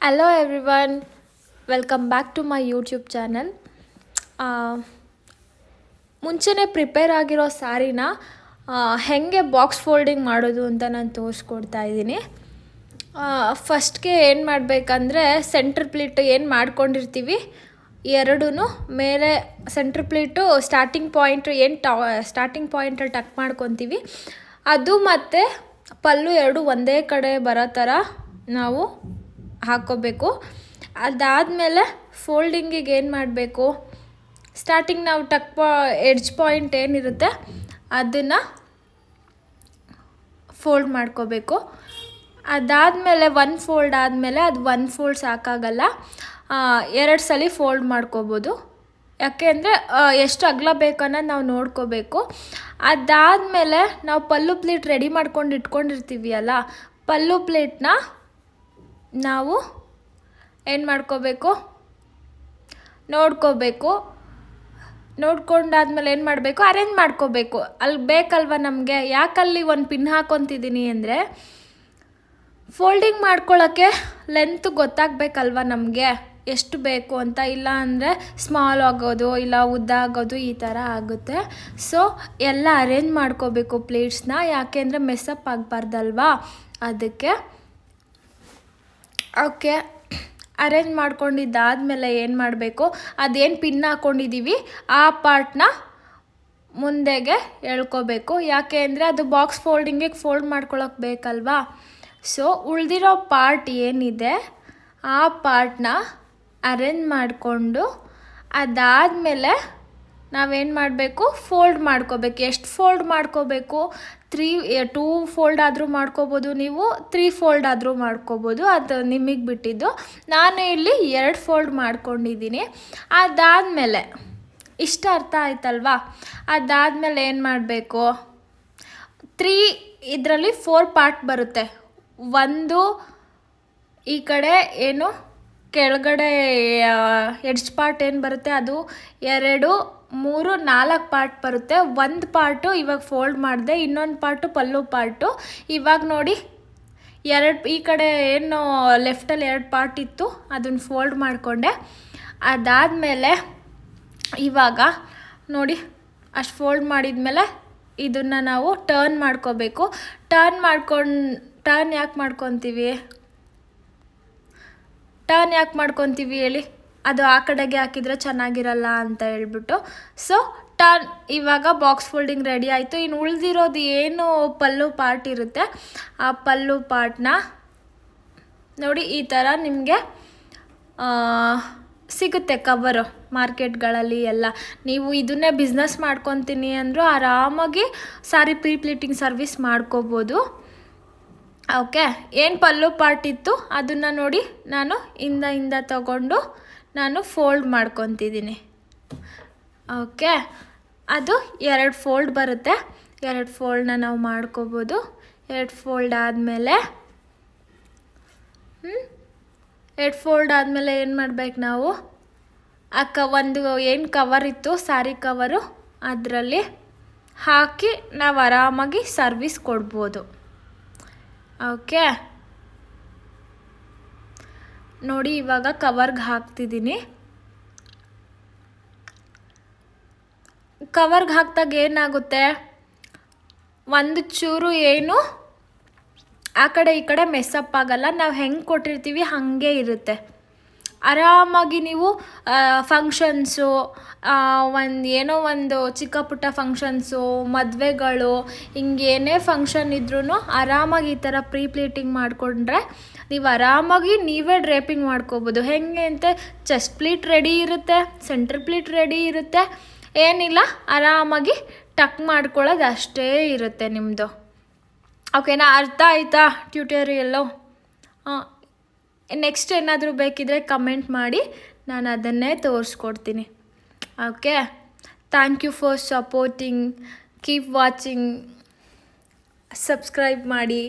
Hello everyone, welcome back to my YouTube channel. ಮುಂಚೆನೇ prepare ಆಗಿರೋ ಸ್ಯಾರಿನ ಹೇಗೆ ಬಾಕ್ಸ್ ಫೋಲ್ಡಿಂಗ್ ಮಾಡೋದು ಅಂತ ನಾನು ತೋರಿಸ್ಕೊಡ್ತಾ ಇದ್ದೀನಿ. ಫಸ್ಟ್ಗೆ ಏನು ಮಾಡಬೇಕಂದ್ರೆ ಸೆಂಟ್ರ್ ಪ್ಲೀಟ್ ಏನು ಮಾಡ್ಕೊಂಡಿರ್ತೀವಿ ಎರಡೂ ಮೇಲೆ ಸೆಂಟ್ರ್ ಪ್ಲೀಟು ಸ್ಟಾರ್ಟಿಂಗ್ ಪಾಯಿಂಟಲ್ಲಿ ಟಕ್ ಮಾಡ್ಕೊತೀವಿ. ಅದು ಮತ್ತು ಪಲ್ಲು ಎರಡು ಒಂದೇ ಕಡೆ ಬರೋ ಥರ ನಾವು ಹಾಕ್ಕೋಬೇಕು. ಅದಾದಮೇಲೆ ಫೋಲ್ಡಿಂಗಿಗೆ ಏನು ಮಾಡಬೇಕು, ಸ್ಟಾರ್ಟಿಂಗ್ ನಾವು ಎಡ್ಜ್ ಪಾಯಿಂಟ್ ಏನಿರುತ್ತೆ ಅದನ್ನು ಫೋಲ್ಡ್ ಮಾಡ್ಕೋಬೇಕು. ಅದಾದಮೇಲೆ ಒಂದು ಫೋಲ್ಡ್ ಆದಮೇಲೆ ಅದು ಒಂದು ಫೋಲ್ಡ್ ಸಾಕಾಗಲ್ಲ, 2 ಸಲ ಫೋಲ್ಡ್ ಮಾಡ್ಕೋಬೋದು. ಯಾಕೆ ಅಂದರೆ ಎಷ್ಟು ಅಗಲ ಬೇಕನ್ನೋದು ನಾವು ನೋಡ್ಕೋಬೇಕು. ಅದಾದಮೇಲೆ ನಾವು ಪಲ್ಲು ಪ್ಲೇಟ್ ರೆಡಿ ಮಾಡ್ಕೊಂಡು ಇಟ್ಕೊಂಡಿರ್ತೀವಿ ಅಲ್ಲ, ಪಲ್ಲು ಪ್ಲೇಟ್ನ ನಾವು ಏನು ಮಾಡ್ಕೋಬೇಕು, ನೋಡ್ಕೊಂಡಾದ್ಮೇಲೆ ಏನು ಮಾಡಬೇಕು, ಅರೇಂಜ್ ಮಾಡ್ಕೋಬೇಕು. ಅಲ್ಲಿ ಬೇಕಲ್ವ ನಮಗೆ. ಯಾಕಲ್ಲಿ ಒಂದು ಪಿನ್ ಹಾಕ್ಕೊತಿದ್ದೀನಿ ಅಂದರೆ ಫೋಲ್ಡಿಂಗ್ ಮಾಡ್ಕೊಳ್ಳೋಕ್ಕೆ ಲೆಂತ್ ಗೊತ್ತಾಗಬೇಕಲ್ವ ನಮಗೆ ಎಷ್ಟು ಬೇಕು ಅಂತ. ಇಲ್ಲ ಅಂದರೆ ಸ್ಮಾಲ್ ಆಗೋದು, ಇಲ್ಲ ಉದ್ದ ಆಗೋದು, ಈ ಥರ ಆಗುತ್ತೆ. ಸೊ ಎಲ್ಲ ಅರೇಂಜ್ ಮಾಡ್ಕೋಬೇಕು ಪ್ಲೇಟ್ಸ್ನ, ಯಾಕೆ ಅಂದರೆ ಮೆಸ್ಸಪ್ ಆಗಬಾರ್ದಲ್ವಾ, ಅದಕ್ಕೆ. ಓಕೆ, ಅರೇಂಜ್ ಮಾಡ್ಕೊಂಡಿದ್ದಾದಮೇಲೆ ಏನು ಮಾಡಬೇಕು, ಅದೇನು ಪಿನ್ ಹಾಕ್ಕೊಂಡಿದ್ದೀವಿ ಆ ಪಾರ್ಟ್ನ ಮುಂದೆಗೆ ಎಳ್ಕೋಬೇಕು. ಯಾಕೆ ಅಂದರೆ ಅದು ಬಾಕ್ಸ್ ಫೋಲ್ಡಿಂಗಿಗೆ ಫೋಲ್ಡ್ ಮಾಡ್ಕೊಳಕ್ಕೆ ಬೇಕಲ್ವಾ. ಸೊ ಉಳಿದಿರೋ ಪಾರ್ಟ್ ಏನಿದೆ ಆ ಪಾರ್ಟ್ನ ಅರೇಂಜ್ ಮಾಡಿಕೊಂಡು ಅದಾದಮೇಲೆ ನಾವೇನು ಮಾಡಬೇಕು, ಫೋಲ್ಡ್ ಮಾಡ್ಕೋಬೇಕು. ಎಷ್ಟು ಫೋಲ್ಡ್ ಮಾಡ್ಕೋಬೇಕು, 2 ಫೋಲ್ಡ್ ಆದರೂ ಮಾಡ್ಕೋಬೋದು, ನೀವು 3 ಫೋಲ್ಡ್ ಆದರೂ ಮಾಡ್ಕೋಬೋದು, ಅದು ನಿಮಗೆ ಬಿಟ್ಟಿದ್ದು. ನಾನು ಇಲ್ಲಿ 2 ಫೋಲ್ಡ್ ಮಾಡ್ಕೊಂಡಿದ್ದೀನಿ. ಅದಾದಮೇಲೆ ಇಷ್ಟ ಅರ್ಥ ಆಯ್ತಲ್ವಾ. ಅದಾದಮೇಲೆ ಏನು ಮಾಡಬೇಕು, 3 ಇದರಲ್ಲಿ 4 ಪಾರ್ಟ್ ಬರುತ್ತೆ. ಒಂದು ಈ ಕಡೆ ಏನು ಕೆಳಗಡೆ ಎಡ್ಜ್ ಪಾರ್ಟ್ ಏನು ಬರುತ್ತೆ ಅದು 2, 3, 4 ಪಾರ್ಟ್ ಬರುತ್ತೆ. ಒಂದು ಪಾರ್ಟು ಇವಾಗ ಫೋಲ್ಡ್ ಮಾಡಿದೆ, ಇನ್ನೊಂದು ಪಾರ್ಟು ಪಲ್ಲು ಪಾರ್ಟು. ಇವಾಗ ನೋಡಿ ಈ ಕಡೆ ಏನು ಲೆಫ್ಟಲ್ಲಿ 2 ಪಾರ್ಟ್ ಇತ್ತು ಅದನ್ನು ಫೋಲ್ಡ್ ಮಾಡಿಕೊಂಡೆ. ಅದಾದಮೇಲೆ ಇವಾಗ ನೋಡಿ ಅಷ್ಟು ಫೋಲ್ಡ್ ಮಾಡಿದ್ಮೇಲೆ ಇದನ್ನು ನಾವು ಟರ್ನ್ ಮಾಡ್ಕೋಬೇಕು. ಟರ್ನ್ ಯಾಕೆ ಮಾಡ್ಕೊತೀವಿ ಹೇಳಿ, ಅದು ಆ ಕಡೆಗೆ ಹಾಕಿದರೆ ಚೆನ್ನಾಗಿರಲ್ಲ ಅಂತ ಹೇಳ್ಬಿಟ್ಟು. ಸೊ ಟರ್ನ್, ಇವಾಗ ಬಾಕ್ಸ್ ಫೋಲ್ಡಿಂಗ್ ರೆಡಿ ಆಯಿತು. ಇನ್ನು ಉಳಿದಿರೋದು ಏನು ಪಲ್ಲು ಪಾರ್ಟ್ ಇರುತ್ತೆ ಆ ಪಲ್ಲು ಪಾರ್ಟ್ನ ನೋಡಿ ಈ ಥರ ನಿಮಗೆ ಸಿಗುತ್ತೆ ಕವರು ಮಾರ್ಕೆಟ್ಗಳಲ್ಲಿ ಎಲ್ಲ. ನೀವು ಇದನ್ನೇ ಬಿಸ್ನೆಸ್ ಮಾಡ್ಕೊತೀನಿ ಅಂದರೂ ಆರಾಮಾಗಿ ಸಾರಿ ಪ್ಲೀಟಿಂಗ್ ಸರ್ವಿಸ್ ಮಾಡ್ಕೋಬೋದು. ಓಕೆ, ಏನು ಪಲ್ಲು ಪಾರ್ಟ್ ಇತ್ತು ಅದನ್ನು ನೋಡಿ ನಾನು ಹಿಂದ ತಗೊಂಡು ನಾನು ಫೋಲ್ಡ್ ಮಾಡ್ಕೊತಿದ್ದೀನಿ. ಓಕೆ, ಅದು 2 ಫೋಲ್ಡ್ ಬರುತ್ತೆ. 2 ಫೋಲ್ಡ್ನ ನಾವು ಮಾಡ್ಕೋಬೋದು. 2 ಫೋಲ್ಡ್ ಆದಮೇಲೆ 2 ಫೋಲ್ಡ್ ಆದಮೇಲೆ ಏನು ಮಾಡ್ಬೇಕು ನಾವು, ಒಂದು ಏನು ಕವರ್ ಇತ್ತು ಸ್ಯಾರಿ ಕವರು ಅದರಲ್ಲಿ ಹಾಕಿ ನಾವು ಆರಾಮಾಗಿ ಸರ್ವಿಸ್ ಕೊಡ್ಬೋದು. ಓಕೆ ನೋಡಿ, ಇವಾಗ ಕವರ್ಗೆ ಹಾಕ್ತಿದ್ದೀನಿ. ಕವರ್ಗೆ ಹಾಕಿದಾಗ ಏನಾಗುತ್ತೆ, ಒಂದು ಚೂರು ಏನು ಆ ಕಡೆ ಈ ಕಡೆ ಮೆಸ್ಸಪ್ ಆಗಲ್ಲ. ನಾವು ಹೆಂಗೆ ಕೊಟ್ಟಿರ್ತೀವಿ ಹಾಗೆ ಇರುತ್ತೆ. ಆರಾಮಾಗಿ ನೀವು ಫಂಕ್ಷನ್ಸು, ಒಂದು ಚಿಕ್ಕ ಪುಟ್ಟ ಫಂಕ್ಷನ್ಸು, ಮದುವೆಗಳು, ಹಿಂಗೇನೇ ಫಂಕ್ಷನ್ ಇದ್ರೂ ಆರಾಮಾಗಿ ಈ ಥರ ಪ್ಲೀಟಿಂಗ್ ಮಾಡಿಕೊಂಡ್ರೆ ನೀವು ಆರಾಮಾಗಿ ನೀವೇ ಡ್ರೇಪಿಂಗ್ ಮಾಡ್ಕೋಬೋದು. ಹೆಂಗೆ ಅಂತ ಚೆಸ್ಟ್ ಪ್ಲೀಟ್ ರೆಡಿ ಇರುತ್ತೆ, ಸೆಂಟ್ರ್ ಪ್ಲೀಟ್ ರೆಡಿ ಇರುತ್ತೆ, ಏನಿಲ್ಲ ಆರಾಮಾಗಿ ಟಕ್ ಮಾಡ್ಕೊಳ್ಳೋದು ಅಷ್ಟೇ ಇರುತ್ತೆ ನಿಮ್ಮದು. ಓಕೆನಾ, ಅರ್ಥ ಆಯಿತಾ ಟ್ಯೂಟೋರಿಯಲ್ಲು? ನೆಕ್ಸ್ಟ್ ಏನಾದರೂ ಬೇಕಿದ್ದರೆ ಕಮೆಂಟ್ ಮಾಡಿ, ನಾನು ಅದನ್ನೇ ತೋರಿಸ್ಕೊಡ್ತೀನಿ. Okay, thank you for supporting, keep watching, subscribe ಮಾಡಿ.